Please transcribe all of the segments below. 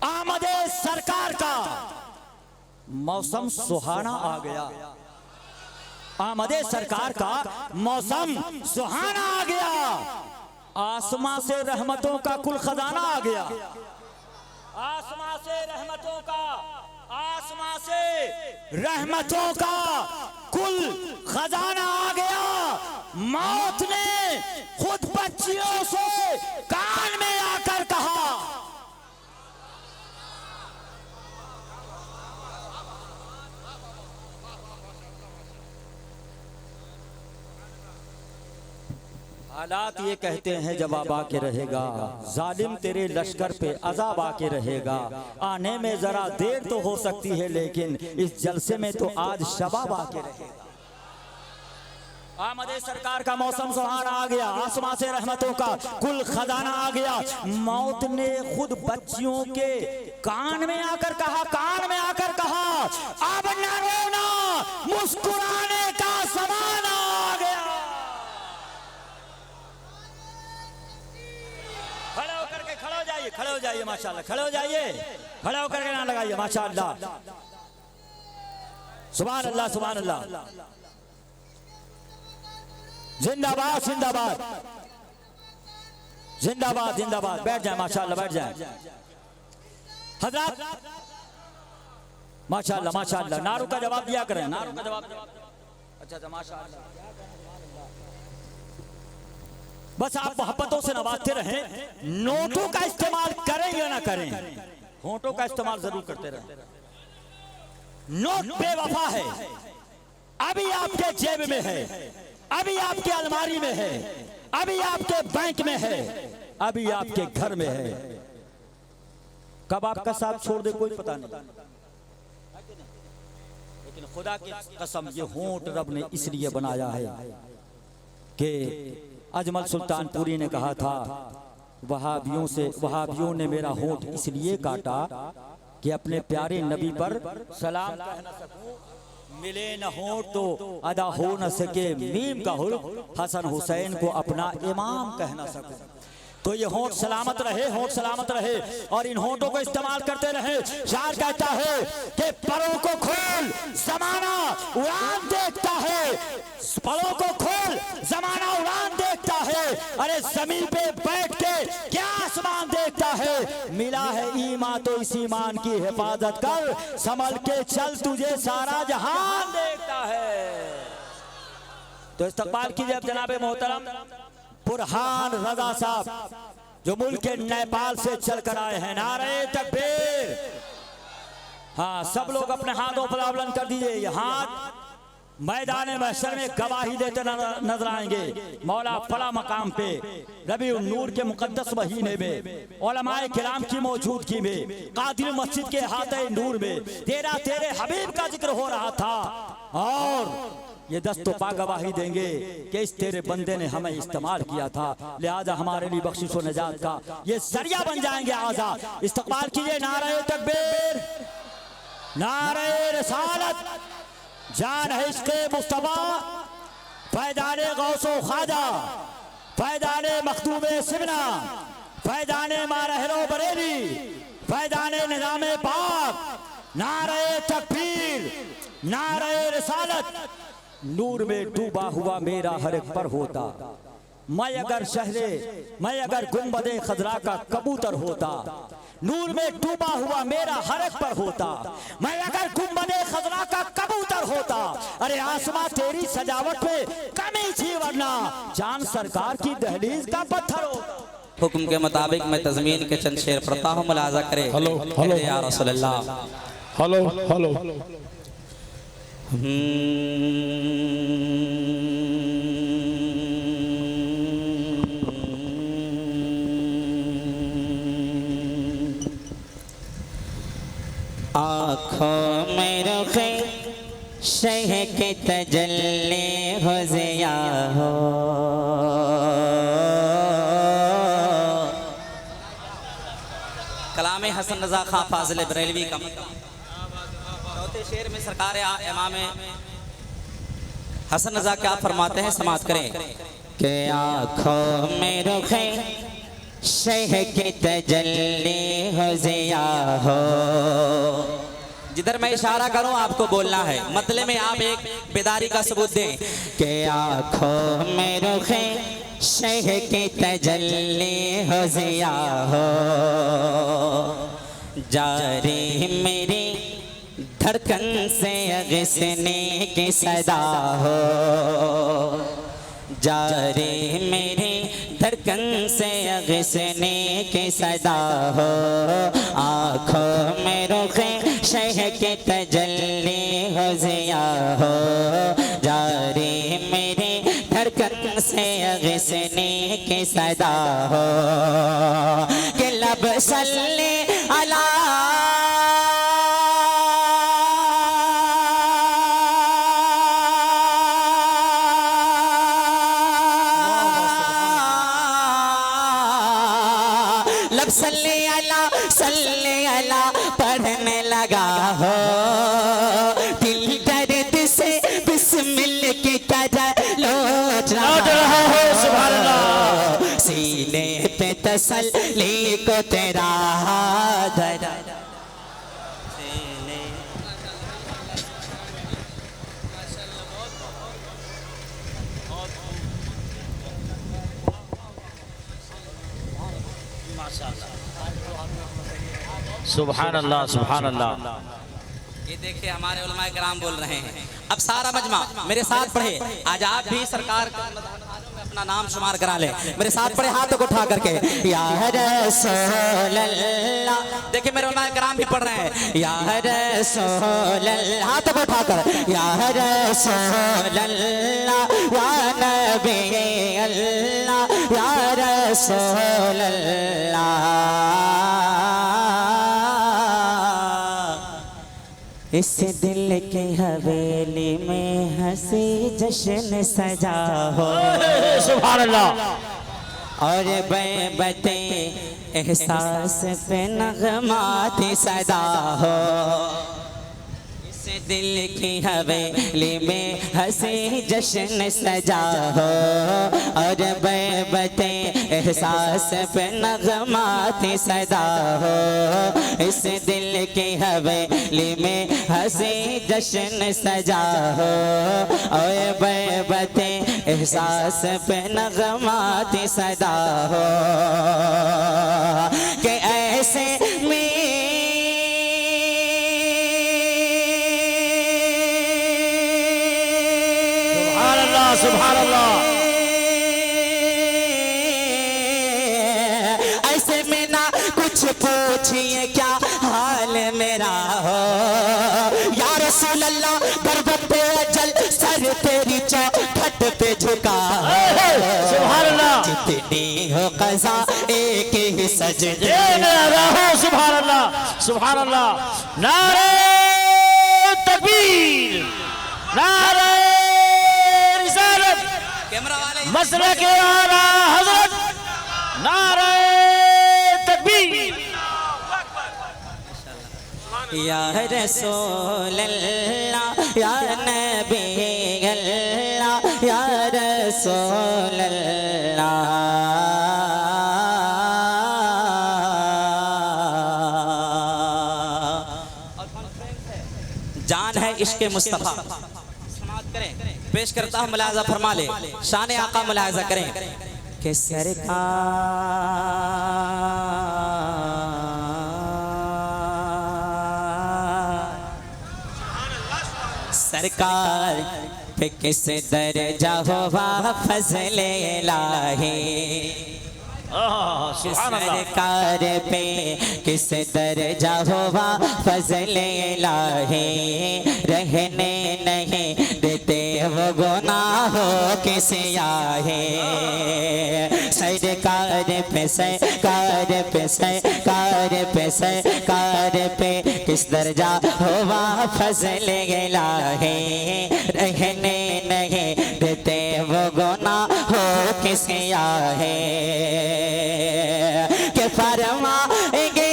आमदे सरकार का मौसम सुहाना आ गया। आमदे सरकार का मौसम सुहाना आ गया। आसमां से रहमतों का कुल खजाना आ गया। आसमां से रहमतों का, आसमां से रहमतों का कुल खजाना आ गया। मौत ने खुद बच्चियों से कान में आकर कहा, हालात ये कहते हैं जवाब आके रहेगा, जालिम तेरे लश्कर पे अजाब आके रहेगा। आने में जरा देर तो हो सकती है लेकिन इस जलसे में तो आज शबाब आके रहेगा। आमदे सरकार का मौसम सुहाना आ गया। आसमां से रहमतों का कुल खजाना आ गया। मौत ने खुद बच्चियों के कान में आकर कहा, कान में आकर कहा, अब न रोना, मुस्कुराने का ज़माना आ गया। खड़े होकर के खड़े हो जाइए, खड़े हो जाइए, माशाल्लाह, खड़े हो जाइए, खड़े होकर के ना लगाइए, माशाल्लाह, सुभान अल्लाह, सुभान अल्लाह, जिंदाबाद जिंदाबाद जिंदाबाद जिंदाबाद। बैठ जाए माशाल्लाह, बैठ जाए हजरत, माशाल्लाह माशाल्लाह। नारों का जवाब दिया करें, नारों का जवाब। अच्छा माशाल्लाह। बस आप मोहब्बतों से नवाजते रहें। नोटों का इस्तेमाल करें या ना करें, होंठों का इस्तेमाल जरूर करते रहें। नोट बेवफा है, अभी आपके जेब में है, अभी आपके अलमारी में है, अभी आपके बैंक में है, अभी आपके घर में है। कब आपका साथ छोड़ दे कोई पता नहीं, लेकिन खुदा की कसम ये होंठ रब ने इसलिए बनाया है कि अजमल सुल्तानपुरी ने कहा था, वहाबियों ने मेरा होंठ इसलिए काटा कि अपने प्यारे नबी पर सलाम कह न सकूं, मिले न हो तो अदा हो न सके मीम का हुर्फ, हसन हुसैन को अपना इमाम कह न सकूं। तो ये होंठ सलामत रहे, होंठ सलामत रहे और इन होंठों को इस्तेमाल करते रहे। शायर कहता है कि परों को खोल जमाना उड़ान देखता है, परों को खोल जमाना उड़ान देखता है। अरे जमीन पे बैठ के क्या आसमान देखता है। मिला है ईमान तो इस ईमान की हिफाजत कर, संभल के चल तुझे सारा जहान देखता है। तो इस्तकबाल कीजिए अब जनाबे मोहतरम बुरहान रजा साहब जो मुल्क के नेपाल से चल कर आए हैं। नारे तकबीर। हाँ, सब लोग अपने हाथों पर बुलंद कर दीजिए। ये हाथ मैदान महशर में गवाही देते नजर आएंगे। मौला फला मकाम पे रबीउन नूर के मुकद्दस महीने में उलमाए किराम की मौजूदगी में कादिर मस्जिद के हाथे नूर में तेरे हबीब का जिक्र हो रहा था और ये दस्तोपा गवाही देंगे कि इस तेरे बंदे ने हमें इस्तेमाल किया था, लिहाजा हमारे लिए बख्शिश और निजात का ये जरिया बन जाएंगे। आजा इस्तकबाल कीजिए। नारे तकबीर, नारे रिसालत, जान है इश्क़े मुस्तफा, फैज़ाने गौसो ख्वाजा, फैज़ाने मखदूमे सिमना, फैज़ाने मारहरो बरेली, फैज़ाने निज़ामे पाक। नारे तकबीर, नारे रिसालत। नूर में डूबा हुआ मेरा हर एक पर होता, मैं अगर गुंबदे खजरा का कबूतर होता। नूर में डूबा हुआ मेरा हर एक पर होता, मैं अगर गुंबदे खजरा का कबूतर होता। अरे आसमां तेरी सजावट पे कमी थी वरना चांद सरकार की दहलीज का पत्थर होता। हुक्म के मुताबिक मैं तज़मीन के चंद शेर पढ़ता हूँ, मुलाजा करे। हेलो हेलो या रसूलल्लाह, हेलो हेलो। आँखों में रुखे शह के तजल्ले हो ज़िया हो, कलाम हसन रजा खां फाजिल बरेलवी का चौथे शेर में सरकार इमाम हसन रजा क्या फरमाते हैं, समाअत करें। के आँखों में रुखे शह के तजल्ली हो ज़िया हो। जिधर मैं इशारा करूं आपको बोलना है, मतलब में आप एक बेदारी का सबूत दें। के आँखों में रुखे शह के तजल्ली हो ज़िया हो। जारी मेरी धड़कन से अगसने की सदा हो। जारी मेरी धड़कन से अगसने की सदा हो। आँखों में रुखे शह के तजल्ली हो ज़िया हो। जारी मेरी धड़कन से अगसने की सदा हो। कि लब सल्ले अला लब सल्ले अला पढ़ने लगा हो। दिल दर्द से बिस्मिल की तरह लौट रहा हो। सुभान अल्लाह। सीने पे तसल्ली को तेरा धरा। सुभान अल्लाह सुभान अल्लाह। ये देखिए हमारे उलमाए किराम बोल रहे हैं। अब सारा मजमा मेरे साथ पढ़े। आज आप भी सरकार में अपना नाम शुमार करा ले। मेरे साथ पढ़े हाथों को उठा करके। या रसूल अल्लाह। देखिए मेरे उलमाए किराम भी पढ़ रहे हैं। या रसूल अल्लाह। हाथों को उठाकर। या रसूल अल्लाह या नबी अल्लाह या रसूल अल्लाह। इस दिल के हवेली में हंसी जश्न सजा हो। सुभान अल्लाह। और बते एहसास पे नगमात सदा हो। इस दिल की हवेली में हंसी जश्न सजा हो। और बते एहसास पे नगमात सदा हो। इस दिल की हवेली में हंसी जश्न सजा हो। और बते एहसास पे नगमात सदा हो। कि ऐसे में सुभान अल्लाह। ऐसे में ना कुछ पूछिए क्या हाल मेरा हो। या रसूल अल्लाह गर्दन पे अजल सर तेरी चौखट पे झुका हो। सुभान अल्लाह। जितनी हो क़ज़ा एक ही सजदे हो। सुभान अल्लाह सुभान अल्लाह। नारे तकबीर नारे कैमरा वाले मसले के आला हजरत नारे तकबीर। या रसूल अल्लाह या नबी अल्लाह या रसूल अल्लाह। जान है इश्क़ मुस्तफ़ा। पेश करता हूँ मुलाज़ा फरमा ले। शान आका मुलाज़ा करें कि सरकार सरकार पे किस दर्जा हुआ फज़ले इलाही। सरकार पे किस दर्जा हुआ फज़ले इलाही। रहने नहीं देते वो गुनाहों के सियाहे। सरकार पे सरकार पे सरकार पे सरकार पे किस दर्जा हुआ फज़ले इलाही। रहने नहीं देते वो गुनाहों के सियाहे। के फरमाएंगे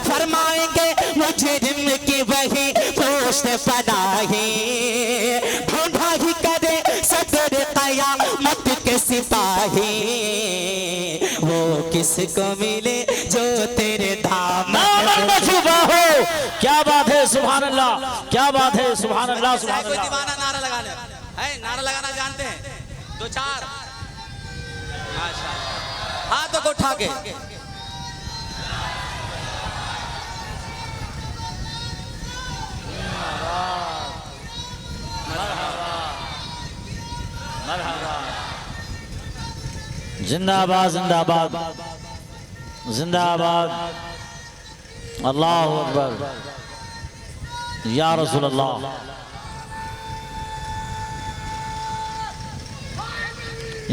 फरमाएंगे मुझे बेहेश्त पनाही ढूंढा ही करे सदर क़यामत के सिपाही वो किसको मिले जो तेरे धाम दामन में छुपा हो। क्या बात है, सुभान अल्लाह, क्या बात है, सुभान अल्लाह, सुभान कोई अल्लाह। दीवाना नारा लगा ले, है नारा लगाना जानते हैं? दो चार माशाअल्लाह, हाथों को उठा के जिंदाबाद जिंदाबाद जिंदाबाद। अल्लाहु अकबर। या रसूल अल्लाह,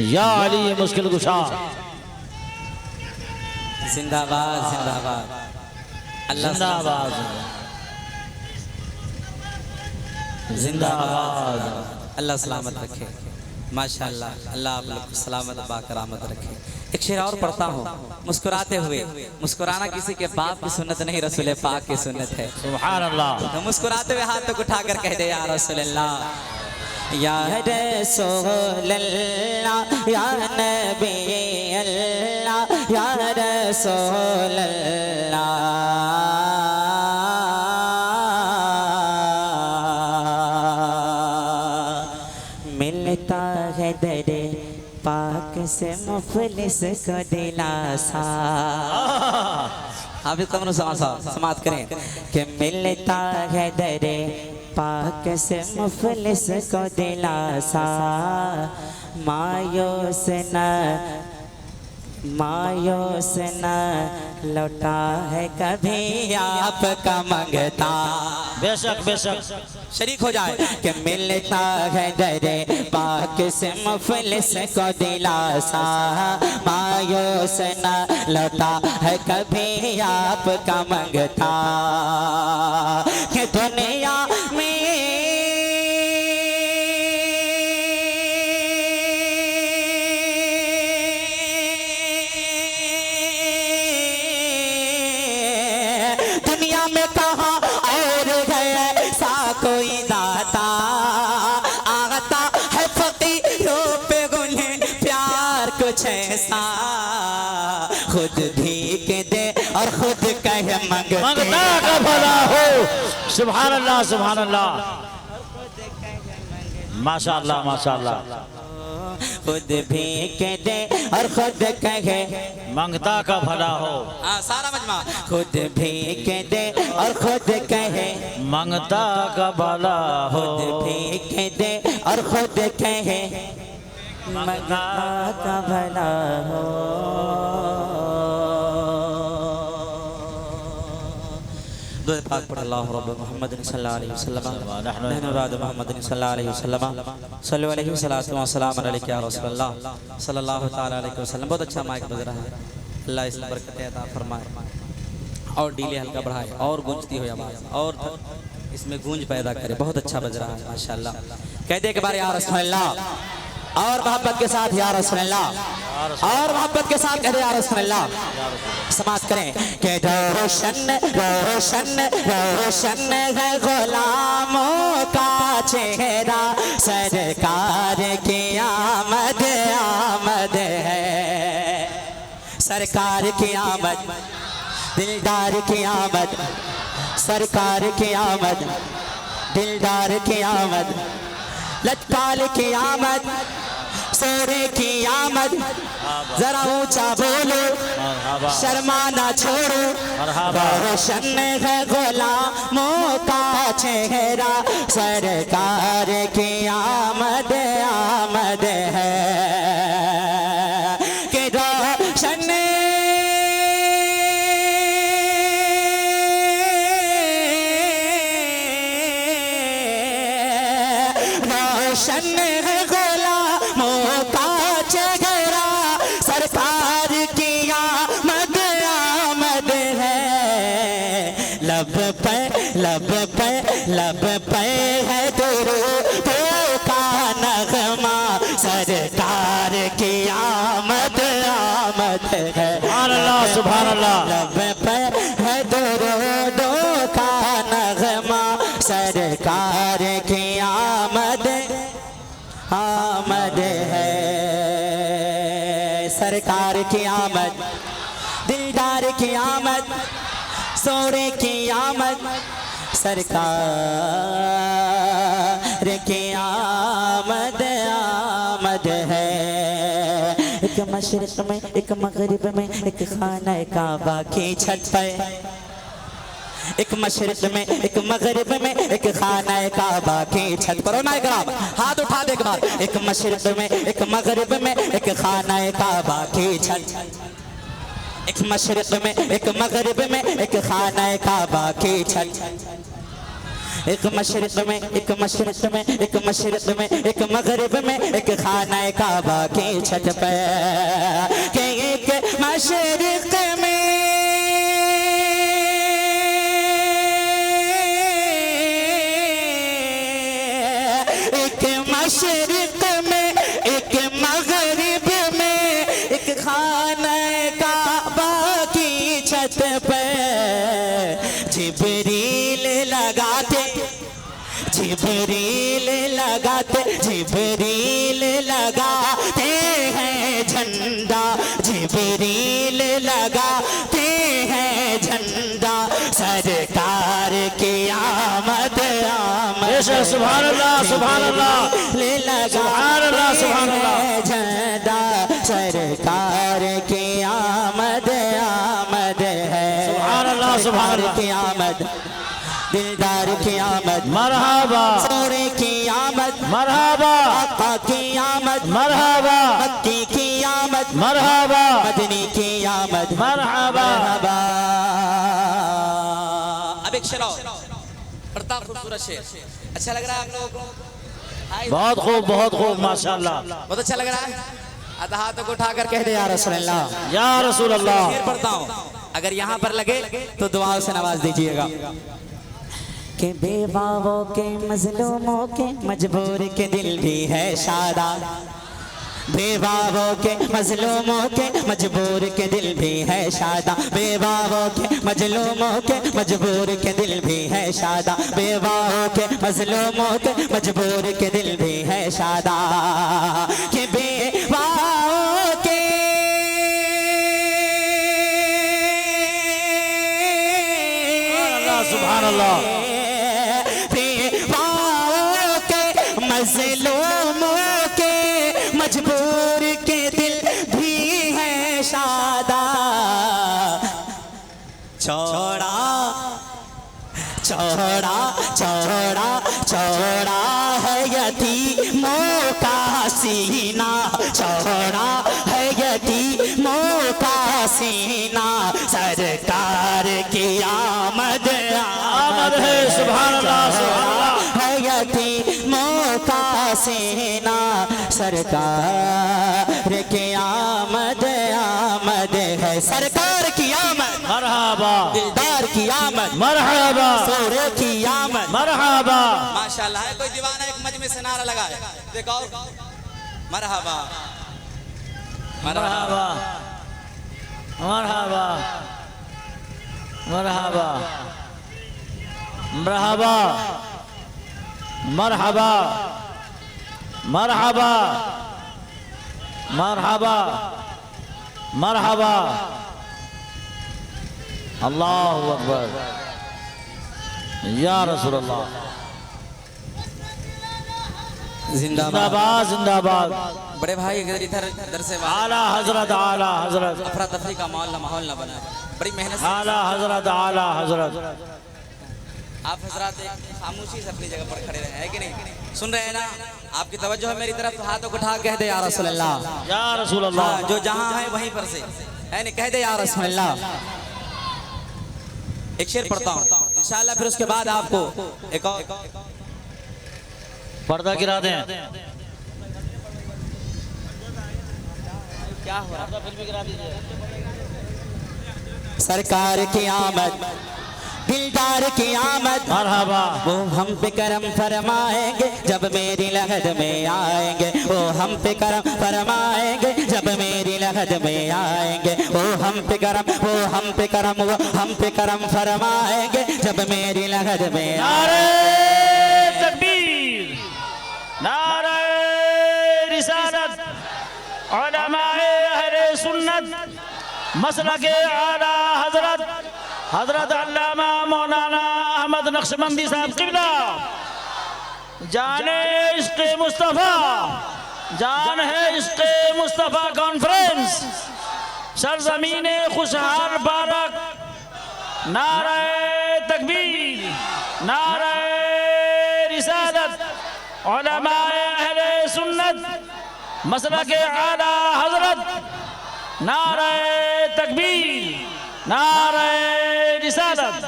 या अली मुश्किल कुशा। जिंदाबाद जिंदाबाद। अल्लाह जिंदाबाद जिंदाबाद। अल्लाह सलामत रखे, माशाअल्लाह। अल्लाह आप लोग को सलामत बाकरामत रखे। एक शेर और पढ़ता हूँ, मुस्कुराते हुए। मुस्कुराना किसी के बाप की सुन्नत नहीं, रसूल पाक की सुन्नत है। सुभान अल्लाह। तो मुस्कुराते हुए हाथ को उठाकर कह दे या रसूल अल्लाह, या रसूल अल्लाह, या नबी अल्लाह, या रसूल अल्लाह। मिलता है दरे पाक से मुफलिस को दिलासा। हाफिज कमर समाप्त करें कि मिलता है दरे पाक से मुफलिस को दिलासा। मायूस न लौटा है कभी आपका मंगता। बेशक बेशक। शरीक हो जाए कि मिलता है दरे पाक से मुफलिस को दिलासा। मायूस न लौटा है कभी आपका मंगता। कि दुनिया में कहाँ और है सा कोई दाता। आता है फकीरों पे गुने प्यार कुछ ऐसा। खुद भीख दे और खुद कहे मंगता का भला हो। सुभान अल्लाह, सुभान अल्लाह, माशाअल्लाह, माशाअल्लाह। खुद भीख दे और खुद कहे मंगता का भला हो। सारा मजमा। खुद भीख दे और खुद कहे मंगता का भला हो। खुद भीख दे और खुद कहे मंगता का भला हो। दुआ पाक पढ़ अल्लाहु रब्ब मुहम्मद सल्लल्लाहु अलैहि वसल्लम नहनु बाद मुहम्मद सल्लल्लाहु अलैहि वसल्लम सल्लु अलैहि वसल्लम व सलाम अलैका या रसूलल्लाह सल्लल्लाहु ताला अलैहि वसल्लम। बहुत अच्छा माइक बज रहा है, अल्लाह इसमें बरकत अता फरमाए और डीले हल्का बढ़ाए और गूंजती हो आवाज़ और इसमें गूंज पैदा करे। बहुत अच्छा बज रहा है माशाअल्लाह। कह दे के बारे या रसूलल्लाह और मोहब्बत के साथ या रसूलल्लाह और मोहब्बत के साथ कह दे या रसूलल्लाह। समाप्त करें कि रोशन रोशन रोशन है गुलामों का चेहरा। सरकार की आमद आमद है। सरकार की आमद, दिलदार की आमद। सरकार की आमद, दिलदार की आमद। लटकाल की आमद, सोरे की आमद। जरा ऊंचा बोलो, शर्माना छोड़ो। रोशन है गुलामों का चेहरा। सरकार की आमद आमद है। कि रोशन रोशन है गुलामों का चेहरा। सरकार की आमद आमद है। लब पे लब पे लब पे है दुरूदों का नगमा। सरकार की आमद आमद है। सुभान अल्लाह, सुभान अल्लाह। लब पे है दुरूदों का नगमा। सरकार आमद आमद है, सरकार की आमद, दिलदार की आमद, सोरे की आमद, सरकार की आमद आमद है। एक मशरिक में एक मगरिब में एक खाना काबा की छत पे, एक मशरिक में एक मगरिब में एक खाना काबा की छत पर। हाथ उठा दे एक बार। एक मशरिक में एक मगरिब में एक खाना काबा की छत, एक मशरिक में एक मगरिब में एक खाना काबा की छत, एक मशरिक में एक मशरिक में एक मशरिक में एक मगरिब में एक खाना काबा की छत पे। के एक मशरिक में मशरिक में एक मगरिब में एक खाना काबा की छत पे जिब्रील लगाते, जिब्रील लगाते, जिब्रील लगाते हैं झंडा, जिब्रील लगाते हैं झंडा, सरकार की आमद आमद। सुभान अल्लाह, सुभान अल्लाह, सुभान अल्लाह, सुभान अल्लाह। झंडा सरकार की आमद आमद है, सुभान अल्लाह, सुभान अल्लाह की आमद, दिलदार की आमद, मरहबा, सोरे की आमद, मरहबा, आका की आमद, मरहबा, मक्की की आमद, मरहबा, मदनी की आमद, मरहबा। अब एक शेर पढ़ता, खूबसूरत शेर। अच्छा लग रहा है आप लोगों को? बहुत खूब, बहुत खूब, माशाअल्लाह, बहुत अच्छा लग रहा है। आधा हाथों को उठाकर कह दे या रसूल अल्लाह, या रसूल अल्लाह। शेर पढ़ता हूँ, अगर यहाँ पर लगे तो दुआओं से नवाज दीजिएगा। के बेवाओं के मजलूमों के मजबूर के दिल भी है शादा, बेवाओं के मजलूमों के मजबूर के दिल भी है शादा, बेवाओं के मजलूमों के मजबूर के दिल भी है शादा, बेवाओं के मजलूमों के मजबूर के दिल भी है शादा। कि बेवाओं के सुभान अल्लाह, बेवाओं के मजलूमों के मजबूर के दिल भी है शादा, चौड़ा चौड़ा चौड़ा चौड़ा है यतीमों का सीना, चौड़ा है यतीमों का सीना, सरकार की आमद आमद है, सुभान अल्लाह, सुभान अल्लाह। है यतीमों का सीना, सरकार की आमद आमद है, सरकार की आमद, मरहबा, दिलदार की आमद, मरहबा, सोरे की आमद, मरहबा। माशाल्लाह है। कोई दीवाना एक मजमे से नारा लगाए, देखो मरहबा, मरहबा, मरहबा, मरहबा, मरहबा, मरहबा, मरहबा, मरहबा, मरहबा। अल्लाहु अकबर, या रसूल अल्लाह। जिंदाबाद, जिंदाबाद। बड़े भाई अगर इधर इधर से आला हजरत, आला हजरत, अफरा तफरी का माहौल ना बना, बड़ी मेहनत से आला हजरत, आला हजरत। आप हजरात एक खामोशी से अपनी जगह पर खड़े रहे हैं कि नहीं? सुन रहे हैं ना? आपकी तवज्जो है मेरी तरफ, हाथों को उठा कह दे या रसूल अल्लाह, या रसूल अल्लाह। जो जहां है वहीं पर से है नहीं, कह दे या रसूल अल्लाह। एक शेर पढ़ता हूँ इंशाल्लाह, फिर उसके बाद आपको एक और पर्दा गिरा दें। क्या हुआ? सरकार की आमद, दिलदार की आमद, मरहबा, वो हम पे करम फरमाएंगे जब मेरी लहद में आएंगे, वो हम पे करम फरमाएंगे जब मेरी लहद में आएंगे, वो हम पे करम, वो हम पे करम, वो हम पे करम फरमाएंगे जब मेरी लहद में नारे तकबीर, नारे रिसालत उलमाए अहले सुन्नत मसलके आला हजरत हजरत अल्लामा मौलाना अहमद नक्शबंदी साहब क़िबला। जाने इश्क़ मुस्तफ़ा, जान है इश्क़ मुस्तफ़ा कॉन्फ्रेंस, सरज़मीने खुशहाल बारक, नारे तकबीर, नारे रिसालत उलमाए अहले सुन्नत मसलके आला हजरत, नारे तकबीर, नारे रिसालत।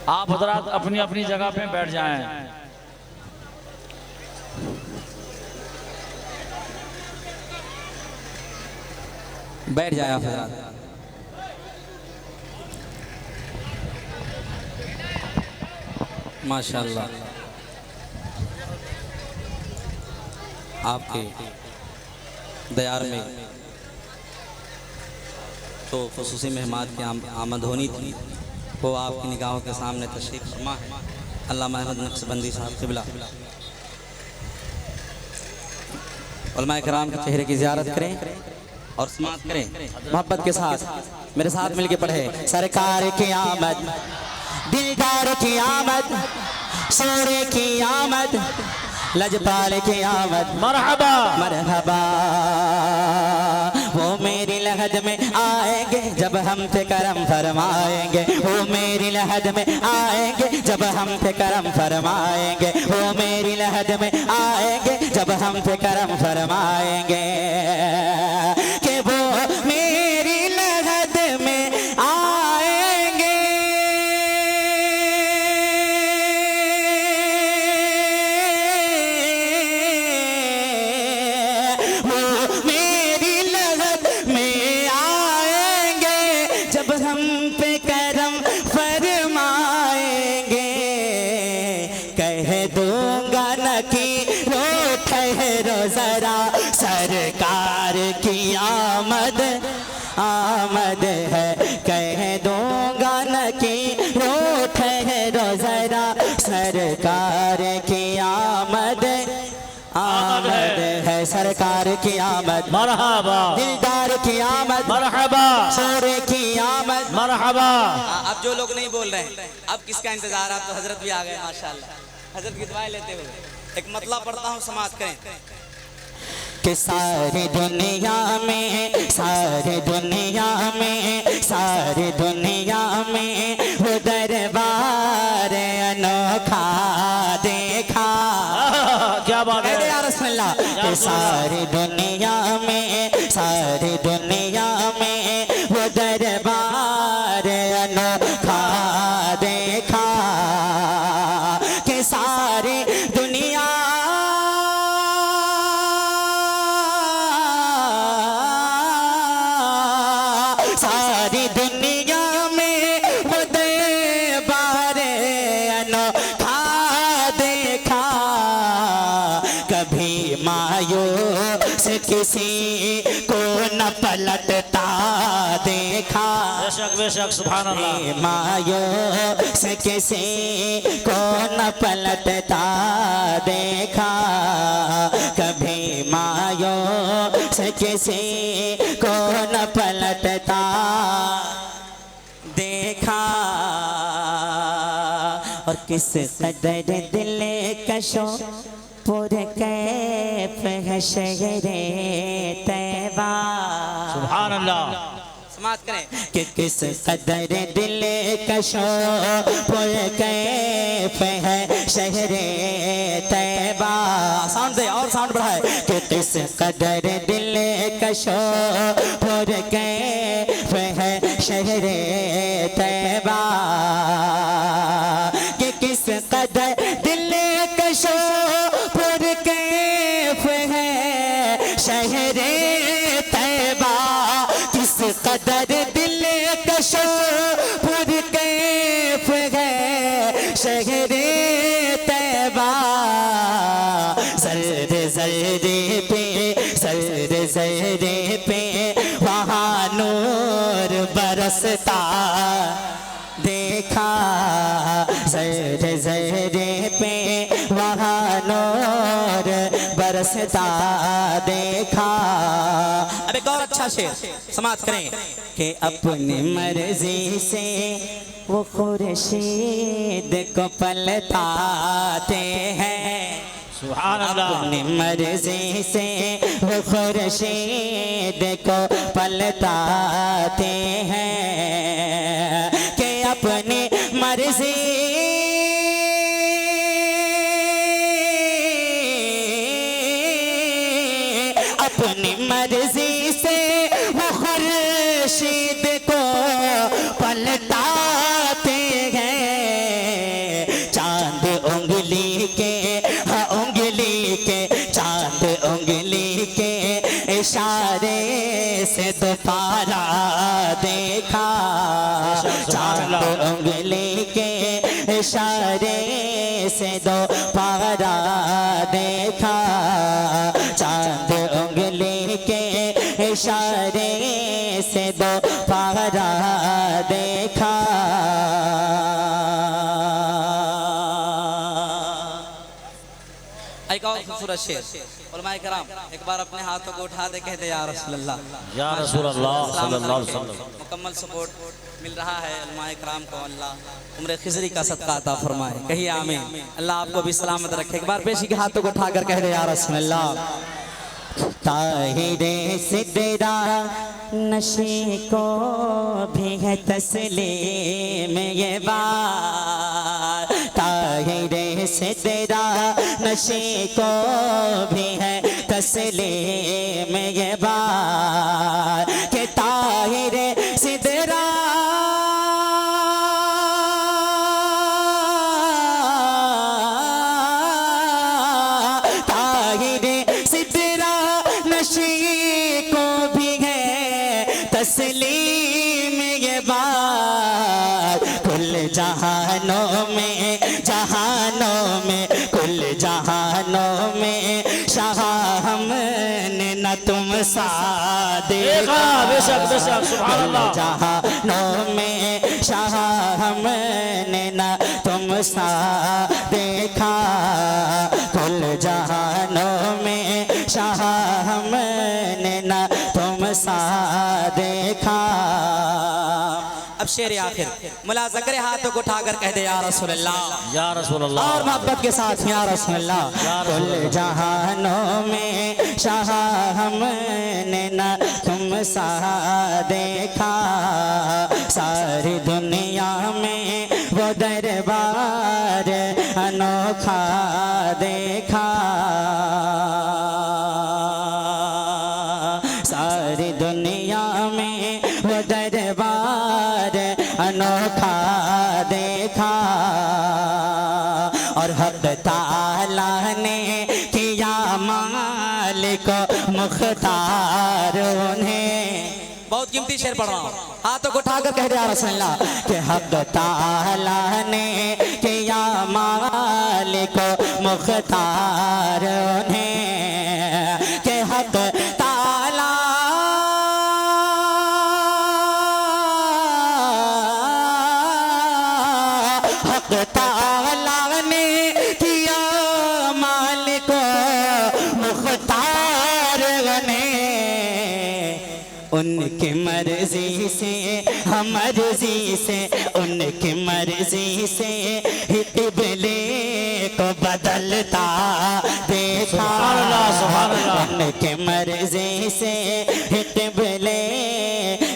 आप हजरात अपनी अपनी जगह पे बैठ जाएं। बैठ जाए आप हजरात। माशाअल्लाह आपके दयार में तो खुसूसी मेहमान की आमद होनी थी, वो आपकी निगाहों के सामने तशरीफ फरमा है। अल्लामा अहमद नक्शबंदी साहब क़िबला उलमाए किराम के चेहरे की ज़ियारत करें और समाअत करें मोहब्बत के साथ। मेरे साथ मिलके पढ़े। सरकार की आमद, दिलदार की आमद, सोरे की आमद, लजपाल की आमद, मरहबा मरहबा। वो मेरी लहद में आएंगे जब हम पे करम फरमाएंगे, वो मेरी लहद में आएंगे जब हम पे करम फरमाएंगे, वो मेरी लहद में आएंगे जब हम पे करम फरमाएंगे। कि वो मेरी लहद में आएंगे, वो मेरी लहद में आएंगे जब हम पे करम फरमाएंगे। कह दूंगा न कि रो ठहरो जरा, सरकार की आमद आमद है। कह दूंगा न कि रो ठहरो जरा, सरकार की आमद आमद है। सरकार की आमद, मरहबा, दिलदार की आमद, मरहबा, सोरे की आमद, मरहबा। अब जो लोग नहीं बोल रहे हैं, अब किसका इंतजार? आप तो हजरत भी आ गए माशाअल्लाह। हजरत की दुआएं लेते हुए एक मतलब पढ़ता हूँ, समाअत करें। कि सारी दुनिया में, सारी दुनिया में, सारी दुनिया में वो दरबार अनोखा देखा। क्या बात है या रसूल अल्लाह। कि सारी दुनिया में, सारी दुनिया में वो दरबार अनोखा देखा। कि सारी दुनिया सारी दुनिया में वो दरबार अनोखा देखा। कभी मायूस किसी को न पलटता देखा। बेशक बेशक सुभान अल्लाह। मायूस किसी को न पलटता देखा। कभी मायूस किसी को न पलटता देखा। और किस कदर दिल कशो पूरे कैफ है शहरे तैबा। सुभान अल्लाह। समाअत करें। कि किस कदर दिल कशो पुर कैफ है शहरे तैबा। साउंड दे और साउंड बढ़ाए। कि किस कदर दिल कशो पुर कैफ है शहरे तैबा। कि किस कदर दिल कशो पुर कैफ है शहरे तैबा। किस कदर दिल कशो पुर कैफ है शहरे तैबा। ज़र्द ज़र्दे पे, ज़र्द ज़र्दे पे वहाँ नूर बरसता देखा। ज़र्रे ज़र्रे पे वहाँ नूर बरसता देखा। अब एक और अच्छा शेर समाप्त करें कि अपनी मर्जी से वो खुर्शीद को पलटाते हैं। सुभान अल्लाह। अपनी मर्जी से वो खुर्शीद को पलटाते हैं कि अपनी मर्जी अपनी मर्जी से वो खुर्शीद को पलटाते हैं। चांद उंगली के उंगली के चांद उंगली के इशारे से दोबारा देखा। चांद उंगली के इशारे से दोबारा देखा। चांद उंगली के इशारे से दोबारा देखा। एक और खूबसूरत शेर उलमाए कराम एक बार अपने हाथों को उठा दे कहते या रसूल अल्लाह। या रसूल अल्लाह सल्लल्लाहु अलैहि वसल्लम। मुकम्मल सपोर्ट मिल रहा है उलमाए कराम को। अल्लाह उम्र खिजरी का सदका अता फरमाए। कहिए आमीन। अल्लाह आपको भी सलामत रखे। एक बार पेशी के हाथों को उठाकर कह दे या रसूल अल्लाह। ताहिरे सिदरा नशे को भी है तस्लीम ये बात। ताहिरे सिदरा नशे को भी है तस्लीम ये बात कि ताहिरे सिदरा तस्लीम ये बात। कुल जहानों में कुल जहानों में शाह हमने न तुम सा देखा। बेशक बेशक सुभान अल्लाह। जहानों में शाह हमने न तुम सा देखा। कुल जहानों में शाह हमने न तुम सा देखा। अब शेर आखिर मुला ज़करे हाथों को उठाकर कह दे या रसूल अल्लाह। या रसूल अल्लाह। और मोहब्बत के साथ या रसूल अल्लाह। कुल जहानों में शाह हमने न तुम सा देखा। सारी दुनिया में वो दरबार अनोखा देखा। सारी दुनिया में वो दरबार अनोखा देखा। और हक ताला ने किया मालिक मुख्तार उन्हें। बहुत कीमती शेर पढ़ रहा हूँ हाथों को उठाकर कह दिया रसूल अल्लाह कि हक ताला ने किया मालिक मुख्तार उन्हें। कि हक ताला हक ताला ने किया मालिक मुख्तार ने। उनकी मर्जी से हम मर्जी से उनकी मर्जी से ही क़िबले को बदलता देखा। सुभान अल्लाह सुभान अल्लाह। उनकी मर्जी से ही क़िबले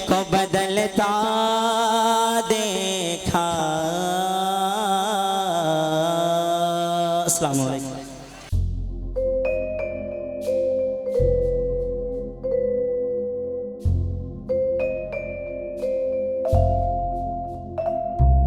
को बदलता देखा। अस्सलाम वालेकुम।